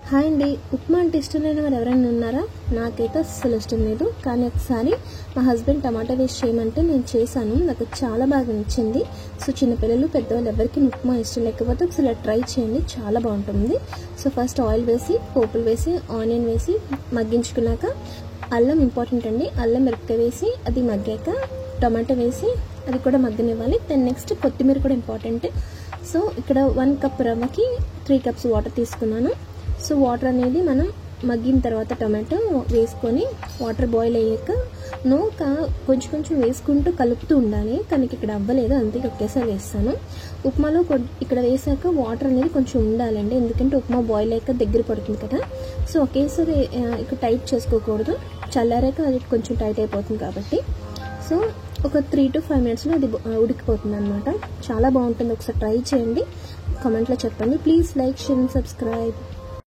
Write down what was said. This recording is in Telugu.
హాయ్ అండి, ఉప్మా అంటే ఇష్టం లేని వారు ఎవరైనా ఉన్నారా? నాకైతే అస్సలు ఇష్టం లేదు. కానీ ఒకసారి మా హస్బెండ్ టమాటా వేసి చేయమంటే నేను చేశాను. నాకు చాలా బాగా నచ్చింది. సో చిన్నపిల్లలు పెద్దవాళ్ళు ఎవరికి ఉప్మా ఇష్టం లేకపోతే ఒకసారి ట్రై చేయండి, చాలా బాగుంటుంది. సో ఫస్ట్ ఆయిల్ వేసి, పోపులు వేసి, ఆనియన్ వేసి మగ్గించుకున్నాక అల్లం ఇంపార్టెంట్ అండి. అల్లం మిరపకాయ వేసి అది మగ్గాక టమాటా వేసి అది కూడా మగ్గనివ్వాలి. దెన్ నెక్స్ట్ కొత్తిమీర కూడా ఇంపార్టెంట్. సో ఇక్కడ 1 కప్ రవ్వకి 3 కప్స్ వాటర్ తీసుకున్నాను. సో వాటర్ అనేది మనం మగ్గిన తర్వాత టమాటో వేసుకొని వాటర్ బాయిల్ అయ్యాక కొంచెం కొంచెం వేసుకుంటూ కలుపుతూ ఉండాలి. కానీ ఇక్కడ అవ్వలేదు, అందుకే ఒకేసారి వేస్తాను. ఉప్మాలో ఇక్కడ వేసాక వాటర్ అనేది కొంచెం ఉండాలండి, ఎందుకంటే ఉప్మా బాయిల్ అయ్యాక దగ్గర పడుతుంది కదా. సో ఒకేసారి ఇక్కడ టైట్ చేసుకోకూడదు, చల్లారాక అది కొంచెం టైట్ అయిపోతుంది కాబట్టి. సో ఒక 3 to 5 minutesలో అది ఉడికిపోతుంది అనమాట. చాలా బాగుంటుంది, ఒకసారి ట్రై చేయండి, కామెంట్లో చెప్పండి. Please like, share and subscribe.